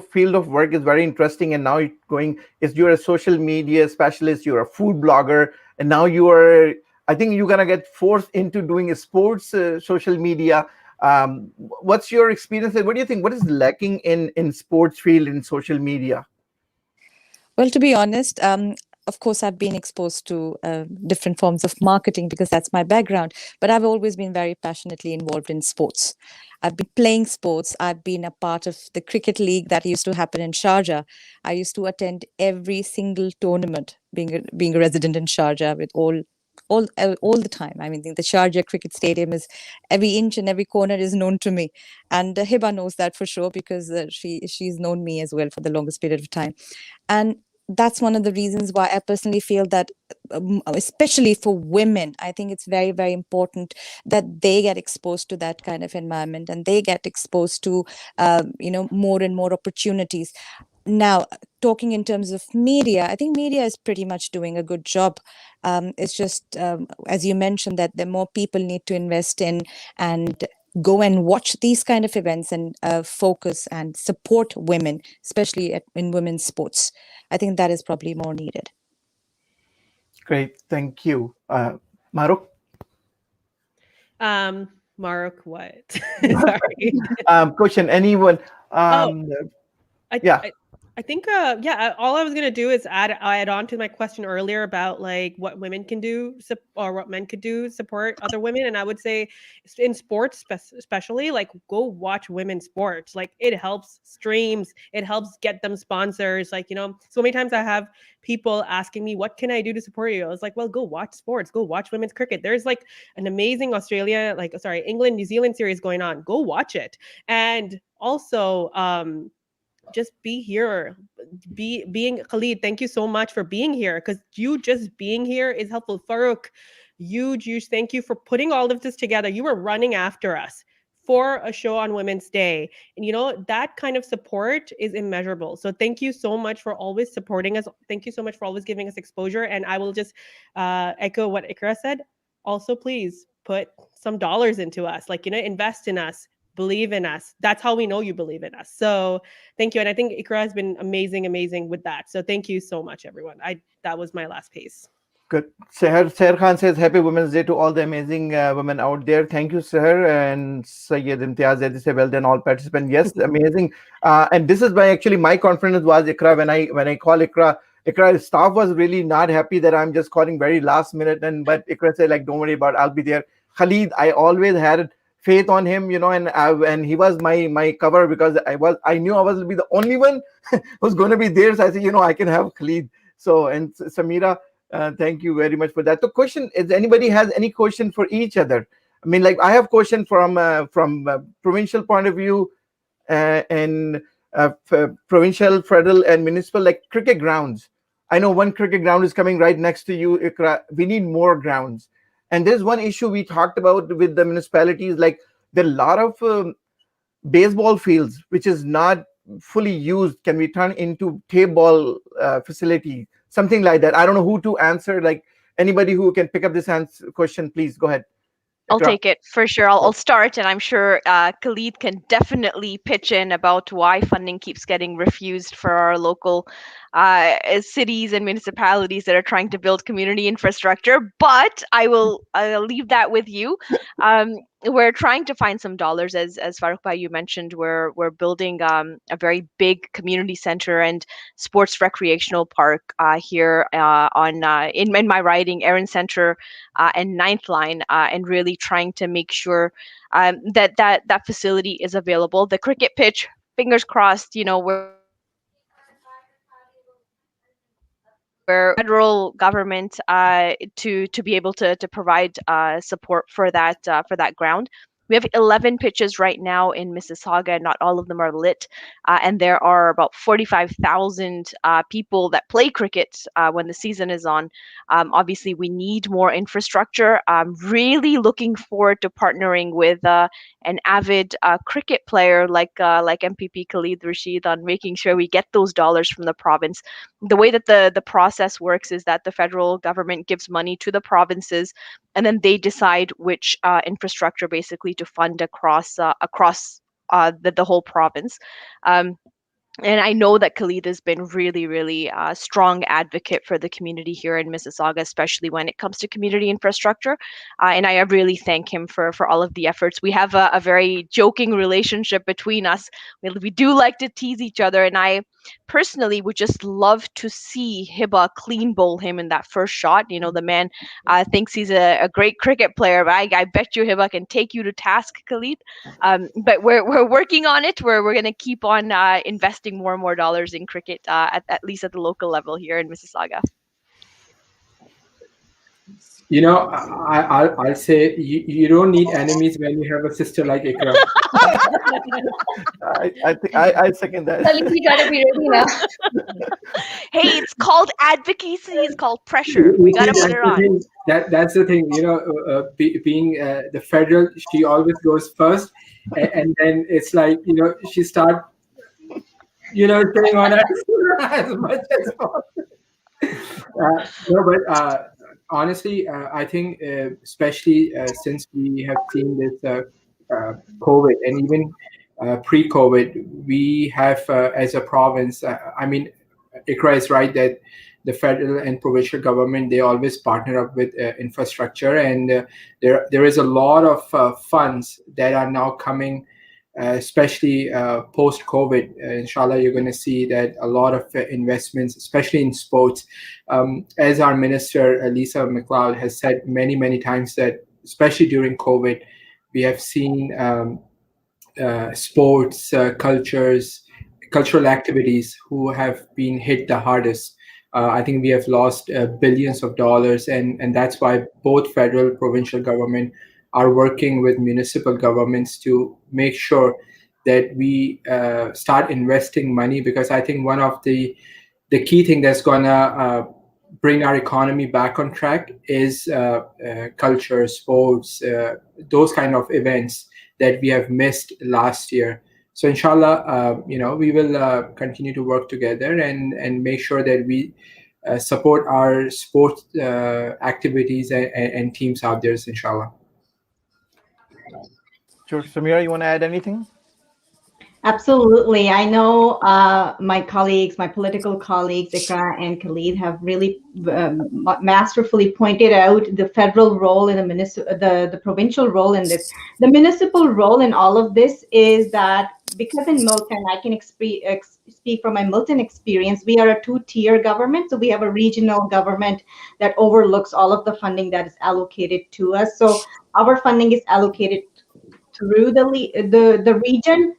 field of work is very interesting, and now you're a social media specialist, you're a food blogger, and now I think you're gonna get forced into doing a sports social media. What's your experience? What do you think? What is lacking in sports field in social media? Well, to be honest, of course, I've been exposed to different forms of marketing because that's my background. But I've always been very passionately involved in sports. I've been playing sports. I've been a part of the cricket league that used to happen in Sharjah. I used to attend every single tournament, being a resident in Sharjah with all the time. I mean, the Sharjah cricket stadium is every inch and every corner is known to me, and Hiba knows that for sure because she's known me as well for the longest period of time, and that's one of the reasons why I personally feel that, especially for women, I think it's very, very important that they get exposed to that kind of environment and they get exposed to, more and more opportunities. Now, talking in terms of media, I think media is pretty much doing a good job. It's just, as you mentioned, that the more people need to invest in and go and watch these kind of events and focus and support women, especially in women's sports. I think that is probably more needed. Great, thank you. Maruk? Maruk, what? Sorry. Question, anyone? I think, all I was going to do is add on to my question earlier about like what women can do or what men could do support other women. And I would say in sports, especially, like go watch women's sports. Like it helps streams, it helps get them sponsors. Like, so many times I have people asking me, what can I do to support you? I was like, well, go watch sports, go watch women's cricket. There's like an amazing England, New Zealand series going on. Go watch it. And also, just be here, being Khalid. Thank you so much for being here, because you just being here is helpful. Farooq, huge thank you for putting all of this together. You were running after us for a show on Women's Day, and that kind of support is immeasurable. So thank you so much for always supporting us. Thank you so much for always giving us exposure. And I will just echo what Iqra said. Also, please put some dollars into us, invest in us. Believe in us. That's how we know you believe in us. So thank you. And I think Iqra has been amazing with that. So thank you so much, everyone. That was my last piece. Good. Seher Khan says, Happy Women's Day to all the amazing women out there. Thank you, Seher. And 𝐸 𝐷𝐼𝐳, well done, all participants. Yes, amazing. And this is why actually my confidence was Iqra. When I call Iqra's staff was really not happy that I'm just calling very last minute. But Iqra said, don't worry about it, I'll be there. Khalid, I always had faith on him, and he was my cover because I knew I was be the only one who's going to be there. So I said, I can have Khalid. So, and Sameera, thank you very much for that. The question is, anybody has any question for each other? I mean, I have question from provincial point of view, and provincial, federal, and municipal, cricket grounds. I know one cricket ground is coming right next to you, Iqra. We need more grounds. And there's one issue we talked about with the municipalities, there are a lot of baseball fields which is not fully used. Can we turn into tape ball facility, something like that? I don't know who to answer. Anybody who can pick up this question, please go ahead. I'll Iqra. take it for sure. I'll start, and I'm sure Khalid can definitely pitch in about why funding keeps getting refused for our local cities and municipalities that are trying to build community infrastructure. But I'll leave that with you. We're trying to find some dollars, as Farooq Bhai, you mentioned. We're building a very big community center and sports recreational park here in my riding, Erin Center and Ninth Line, and really trying to make sure that facility is available. The cricket pitch, fingers crossed, where federal government to be able to provide support for that ground. We have 11 pitches right now in Mississauga. Not all of them are lit, and there are about 45,000 people that play cricket when the season is on. Obviously, we need more infrastructure. I'm really looking forward to partnering with an avid cricket player like MPP Khalid Rasheed on making sure we get those dollars from the province. The way that the process works is that the federal government gives money to the provinces, and then they decide which infrastructure basically to fund across the whole province. And I know that Khalid has been really, really strong advocate for the community here in Mississauga, especially when it comes to community infrastructure. And I really thank him for all of the efforts. We have a very joking relationship between us. We do like to tease each other, and I personally would just love to see Hibba clean bowl him in that first shot. The man thinks he's a great cricket player, but I bet you Hibba can take you to task, Khalid. But we're working on it. We're going to keep on investing more and more dollars in cricket, at least at the local level here in Mississauga. I'll say you don't need enemies when you have a sister like Iqra. I think I second that. You gotta be ready now. Hey, it's called advocacy. It's called pressure. We gotta put her on. That's the thing. Being the federal, she always goes first, and then it's like she starts saying on us as much as possible. Honestly, I think especially since we have seen this COVID, and even pre-COVID, we have as a province. Iqra is right that the federal and provincial government, they always partner up with infrastructure, and there is a lot of funds that are now coming. Especially post-COVID, inshallah, you're going to see that a lot of investments, especially in sports. As our minister, Lisa MacLeod, has said many, many times that, especially during COVID, we have seen sports, cultural activities who have been hit the hardest. I think we have lost billions of dollars, and that's why both federal, provincial government are working with municipal governments to make sure that we start investing money, because I think one of the key thing that's gonna bring our economy back on track is culture, sports, those kind of events that we have missed last year. So inshallah, we will continue to work together and make sure that we support our sports activities and teams out there, inshallah. Sure. Sameera, you want to add anything? Absolutely. I know my political colleagues, Iqra and Khalid, have really masterfully pointed out the federal role in the provincial role in this. The municipal role in all of this is that, because in Milton, I can speak from my Milton experience, we are a two-tier government. So we have a regional government that overlooks all of the funding that is allocated to us. So our funding is allocated through the region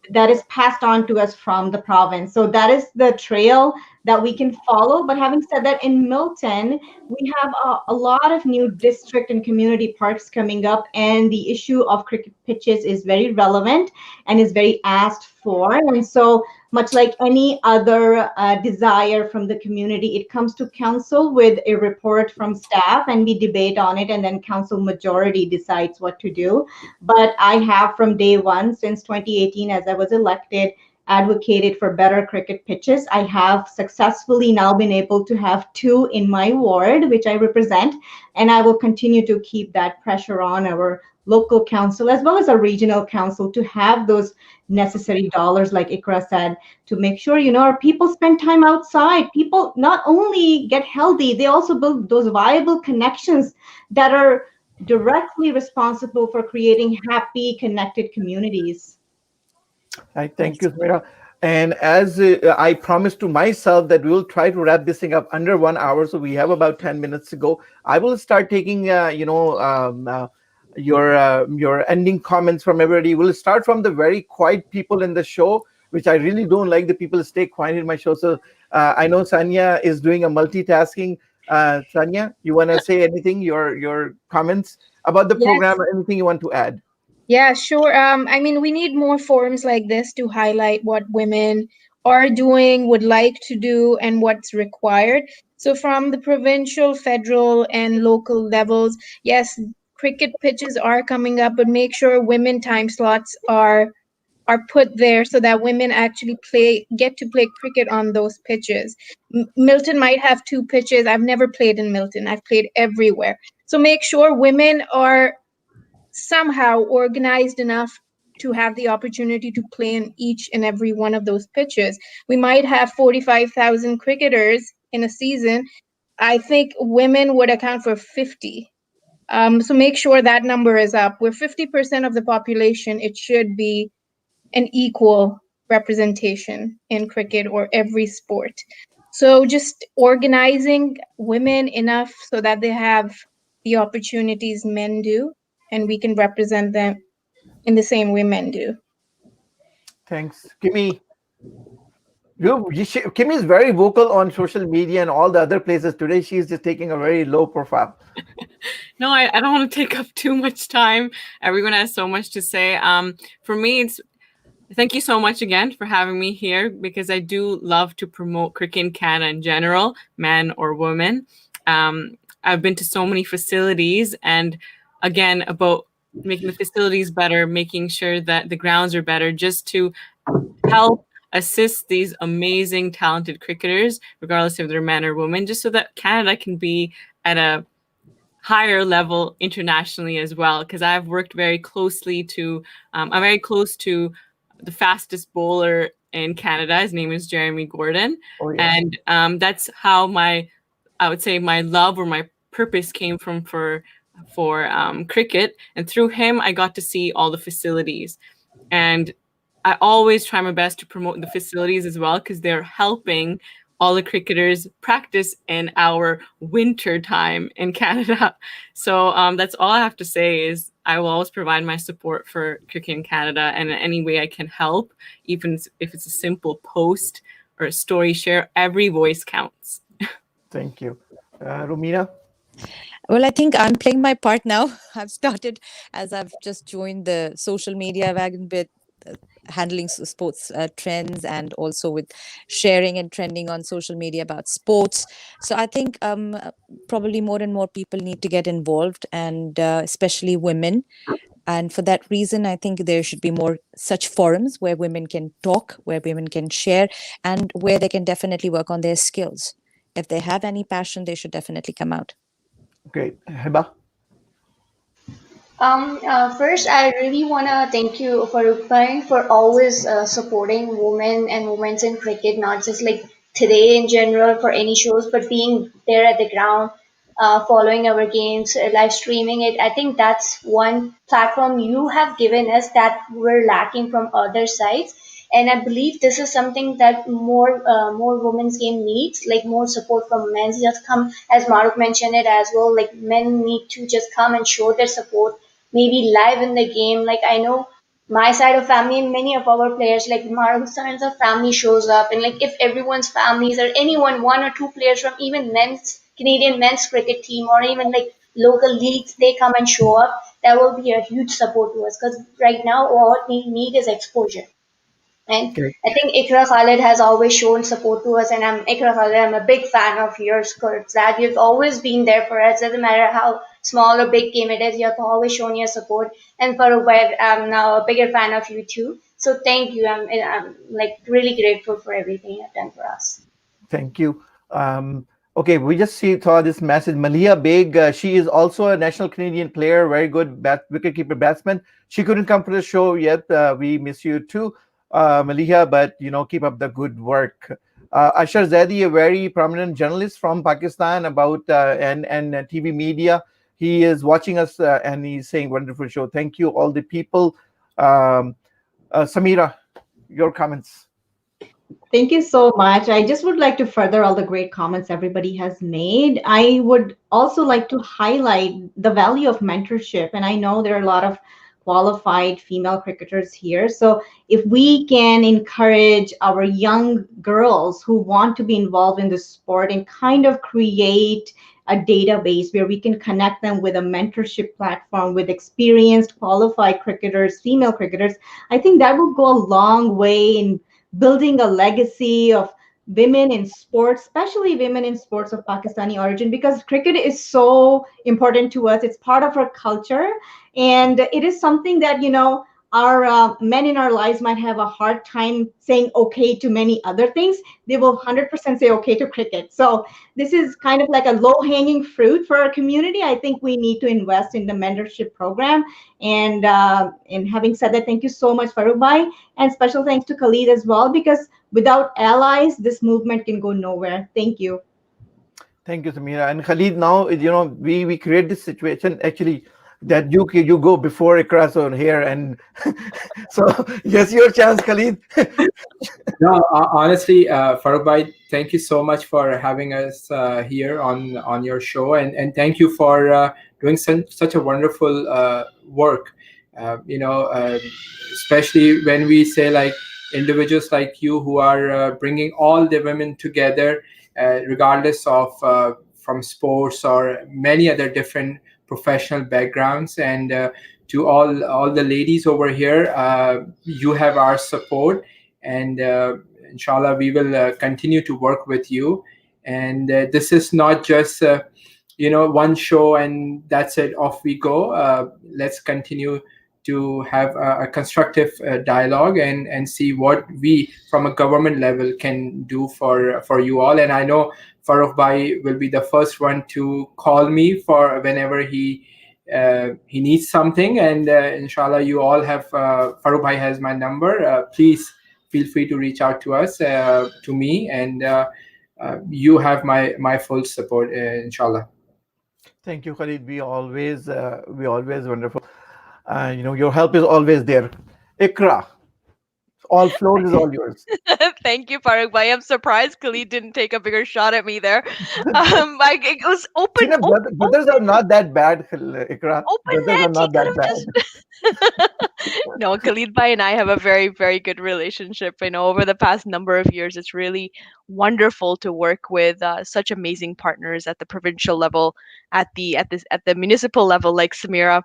that is passed on to us from the province. So that is the trail that we can follow. But having said that, in Milton, we have a lot of new district and community parks coming up, and the issue of cricket pitches is very relevant and is very asked for. And so, much like any other desire from the community, it comes to council with a report from staff, and we debate on it, and then council majority decides what to do. But I have, from day one, since 2018, as I was elected, advocated for better cricket pitches. I have successfully now been able to have 2 in my ward, which I represent, and I will continue to keep that pressure on our local council as well as our regional council to have those necessary dollars, like Iqra said, to make sure, our people spend time outside. People not only get healthy, they also build those viable connections that are directly responsible for creating happy, connected communities. Thank you, Sameera. And as I promised to myself that we will try to wrap this thing up under 1 hour, so we have about 10 minutes to go. I will start taking, your ending comments from everybody. We'll start from the very quiet people in the show, which I really don't like the people stay quiet in my show. So I know Sanya is doing a multitasking. Sanya, you want to say anything? Your comments about the program, or anything you want to add? Yeah, sure. I mean, we need more forums like this to highlight what women are doing, would like to do, and what's required. So from the provincial, federal, and local levels, yes, cricket pitches are coming up, but make sure women time slots are put there so that women actually get to play cricket on those pitches. Milton might have 2 pitches. I've never played in Milton. I've played everywhere. So make sure women are somehow organized enough to have the opportunity to play in each and every one of those pitches. We might have 45,000 cricketers in a season. I think women would account for 50. So make sure that number is up. We're 50% of the population. It should be an equal representation in cricket or every sport. So just organizing women enough so that they have the opportunities men do, and we can represent them in the same way men do. Thanks. Kimmy. Kimmy is very vocal on social media and all the other places. Today, she's just taking a very low profile. No, I don't want to take up too much time. Everyone has so much to say. For me, thank you so much again for having me here, because I do love to promote cricket in Canada in general, men or women. I've been to so many facilities, and again, about making the facilities better, making sure that the grounds are better, just to help assist these amazing, talented cricketers, regardless if they're men or women, just so that Canada can be at a higher level internationally as well. Because I've worked very closely to, I'm very close to the fastest bowler in Canada. His name is Jeremy Gordon. Oh, yeah. And that's how I would say my love or my purpose came from for cricket. And through him, I got to see all the facilities. And I always try my best to promote the facilities as well, because they're helping all the cricketers practice in our winter time in Canada. So that's all I have to say is I will always provide my support for cricket in Canada, and in any way I can help, even if it's a simple post or a story share. Every voice counts. Thank you. Romina? Well, I think I'm playing my part now. I've started, as I've just joined the social media wagon bit, handling sports trends, and also with sharing and trending on social media about sports. So I think probably more and more people need to get involved, and especially women. And for that reason, I think there should be more such forums where women can talk, where women can share, and where they can definitely work on their skills. If they have any passion, they should definitely come out. Great. Heba? First, I really want to thank you for always supporting women and women's in cricket, not just like today in general for any shows, but being there at the ground, following our games, live streaming it. I think that's one platform you have given us that we're lacking from other sides. And I believe this is something that more women's game needs, like more support from men. Just come, as Maruk mentioned it as well, like men need to just come and show their support, maybe live in the game. Like I know my side of family, many of our players, like Maruk's side of family shows up, and like if everyone's families or anyone, 1 or 2 players from even Canadian men's cricket team or even like local leagues, they come and show up, that will be a huge support to us, because right now all we need is exposure. And I think Iqra Khalid has always shown support to us, and Iqra Khalid, I'm a big fan of yours, because that you've always been there for us. Doesn't matter how small or big game it is, you have always shown your support. And Farooq, I'm now a bigger fan of you too. So thank you. I'm like really grateful for everything you've done for us. Thank you. Okay, we just saw this message. Malia Beg, she is also a national Canadian player, very good wicketkeeper batsman. She couldn't come to the show yet. We miss you too, Malia, but keep up the good work. Ashar Zaidi, a very prominent journalist from Pakistan about and TV media. He is watching us and he's saying wonderful show. Thank you, all the people. Sameera, your comments. Thank you so much. I just would like to further all the great comments everybody has made. I would also like to highlight the value of mentorship. And I know there are a lot of qualified female cricketers here. So if we can encourage our young girls who want to be involved in the sport and kind of create a database where we can connect them with a mentorship platform with experienced, qualified cricketers, female cricketers, I think that will go a long way in building a legacy of women in sports, especially women in sports of Pakistani origin, because cricket is so important to us. It's part of our culture. And it is something that, our men in our lives might have a hard time saying okay to many other things. They will 100% say okay to cricket. So this is kind of like a low-hanging fruit for our community. I think we need to invest in the mentorship program. And having said that, thank you so much, Farooq Bhai, and special thanks to Khalid as well, because without allies, this movement can go nowhere. Thank you. Thank you, Sameera. And Khalid, now, we create this situation actually that you go before Iqra on here, and so yes, your chance, Khalid. No, honestly, Farooq Bhai, thank you so much for having us here on your show, and thank you for doing such a wonderful work. Especially when we say like individuals like you who are bringing all the women together, regardless of from sports or many other different professional backgrounds, and to all the ladies over here, you have our support, and inshallah we will continue to work with you. And this is not just one show and that's it, off we go. Let's continue to have a constructive dialogue and see what we from a government level can do for you all. And I know Farooq Bhai will be the first one to call me for whenever he needs something, and inshallah you all have Farooq Bhai has my number. Please feel free to reach out to us, to me, and you have my full support, inshallah. Thank you, Khalid. We always wonderful. Your help is always there. Iqra, all floor is all yours. Thank you, Farooq Bhai. I'm surprised Khalid didn't take a bigger shot at me there. It was open. Brothers are not that bad, Iqra. Open Brothers are not that bad. No, Khalid Bhai and I have a very, very good relationship. I know over the past number of years, it's really wonderful to work with such amazing partners at the provincial level, at the municipal level, like Sameera.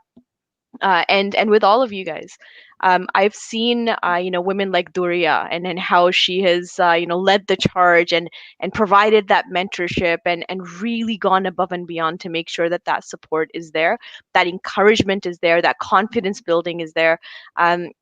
And with all of you guys, I've seen women like Duriya and how she has led the charge and provided that mentorship and really gone above and beyond to make sure that support is there, that encouragement is there, that confidence building is there, and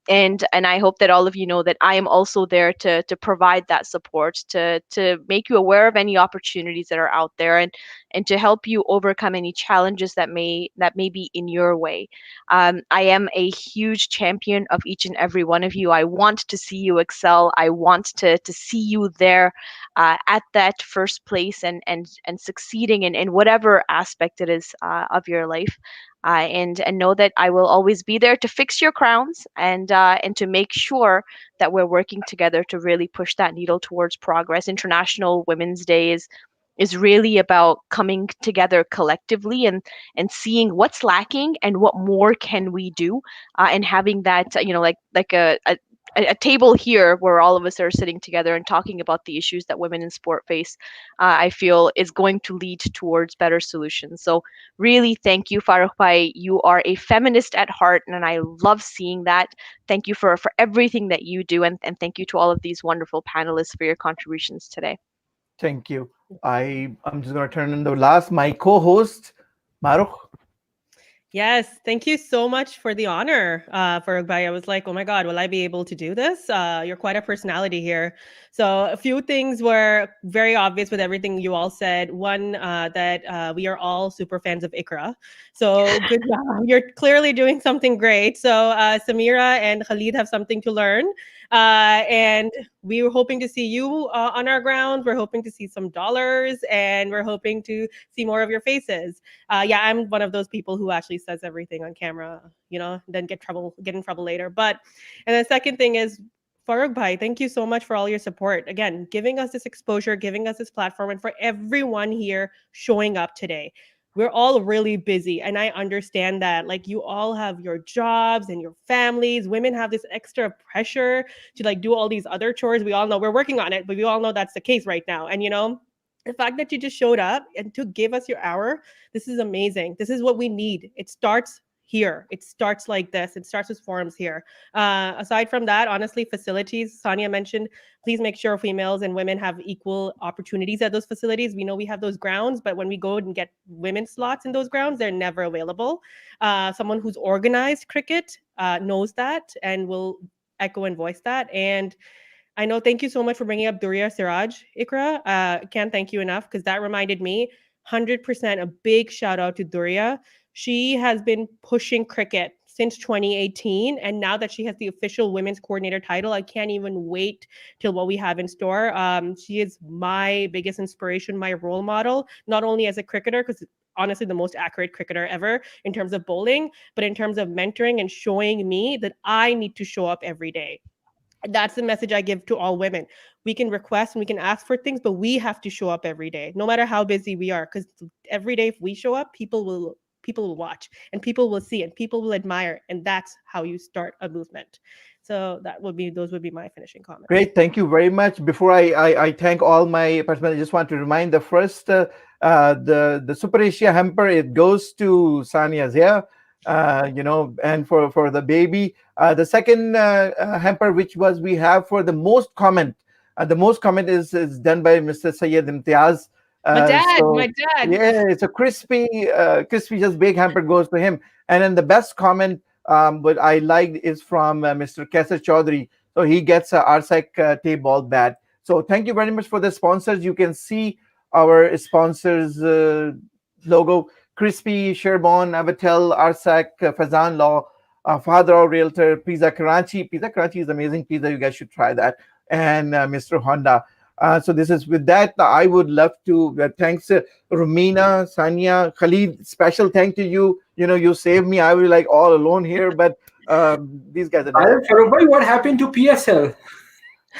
I hope that all of you know that I am also there to provide that support, to make you aware of any opportunities that are out there, and to help you overcome any challenges that may be in your way. I am a huge champion of each and every one of you. I want to see you excel. I want to see you there at that first place and succeeding in whatever aspect it is of your life. And know that I will always be there to fix your crowns and to make sure that we're working together to really push that needle towards progress. International Women's Day is really about coming together collectively and seeing what's lacking and what more can we do, and having that like a table here where all of us are sitting together and talking about the issues that women in sport face, I feel is going to lead towards better solutions. So really, thank you, Farooq Bhai. You are a feminist at heart, and I love seeing that. Thank you for everything that you do, and thank you to all of these wonderful panelists for your contributions today. Thank you. I'm just going to turn in the last, my co-host, Maruk. Yes, thank you so much for the honor, Farooq. I was like, oh my God, will I be able to do this? You're quite a personality here. So a few things were very obvious with everything you all said. One, that we are all super fans of Iqra. So good job. You're clearly doing something great. So Sameera and Khalid have something to learn. And we were hoping to see you on our ground. We're hoping to see some dollars, and we're hoping to see more of your faces. Yeah, I'm one of those people who actually says everything on camera, then get in trouble later. And the second thing is, Farooq Bhai, thank you so much for all your support. Again, giving us this exposure, giving us this platform, and for everyone here showing up today. We're all really busy, and I understand that. Like, you all have your jobs and your families. Women have this extra pressure to like do all these other chores. We all know we're working on it, but we all know that's the case right now. And the fact that you just showed up and to give us your hour, this is amazing. This is what we need. It starts here. It starts like this. It starts with forums here. Aside from that, honestly, facilities, Sanya mentioned, please make sure females and women have equal opportunities at those facilities. We know we have those grounds, but when we go and get women's slots in those grounds, they're never available. Someone who's organized cricket knows that and will echo and voice that. And I know, thank you so much for bringing up Duriya Siraj, Iqra. Can't thank you enough, because that reminded me, 100% a big shout out to Duriya. She has been pushing cricket since 2018, and now that she has the official women's coordinator title, I can't even wait till what we have in store. She is my biggest inspiration, my role model, not only as a cricketer, because honestly the most accurate cricketer ever in terms of bowling, but in terms of mentoring and showing me that I need to show up every day. That's the message I give to all women. We can request and we can ask for things, but we have to show up every day, no matter how busy we are. Because every day, if we show up, people will watch, and people will see, and people will admire, and that's how you start a movement. So those would be my finishing comments. Great, thank you very much. Before I thank all my participants, I just want to remind the first the Super Asia hamper, it goes to Sania's here. And for the baby, the second hamper, which was we have for the most comment, the most comment is done by Mr. 𝐨𝐬𝐴𝐷 𝐚𝐧. My dad. Yeah, it's a crispy just big hamper goes to him. And then the best comment what I liked is from Mr. Kaisar Chaudhary. So he gets a RSEC tape ball bat. So thank you very much for the sponsors. You can see our sponsors logo: Crispy, Sherborne, Avatel, RSEC, Fazan Law, Father Realtor, Pizza Karachi. Pizza Karachi is amazing pizza. You guys should try that. And Mr. Honda. So this is with that. I would love to thanks Rumina, Sanya, Khalid. Special thank to you. You saved me. I was like all alone here, but these guys are. What happened to PSL?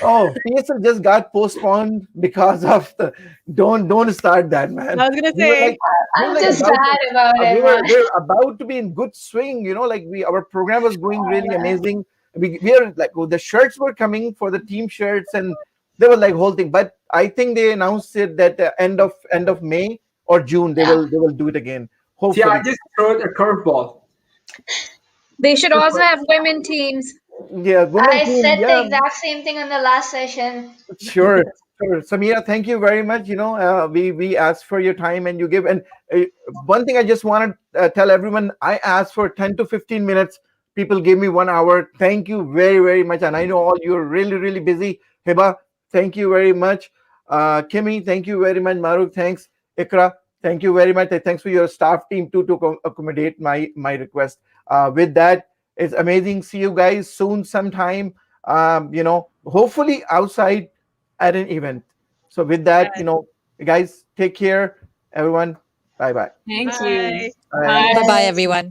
Oh, PSL just got postponed because of the. Don't start that, man. I was gonna say, I'm just sad about it. We're about to be in good swing. Our program was going really amazing. We are like, the shirts were coming for the team shirts, and they were like whole thing. But I think they announced it that end of May or June they will do it again. Hopefully. Yeah, I just throw a curveball. They should also have women teams. Yeah, I said the exact same thing in the last session. Sure. Sameera, thank you very much. We asked for your time and you give. And one thing I just want to tell everyone, I asked for 10 to 15 minutes. People gave me 1 hour. Thank you very, very much. And I know all you're really, really busy. Hiba, thank you very much. Kimmy, thank you very much. Maruk, thanks. Iqra, thank you very much. Thanks for your staff team too to accommodate my request. With that, it's amazing. See you guys soon sometime. Hopefully outside at an event. So with that, guys, take care, everyone. Bye-bye. Thank you. Bye. Bye-bye, everyone.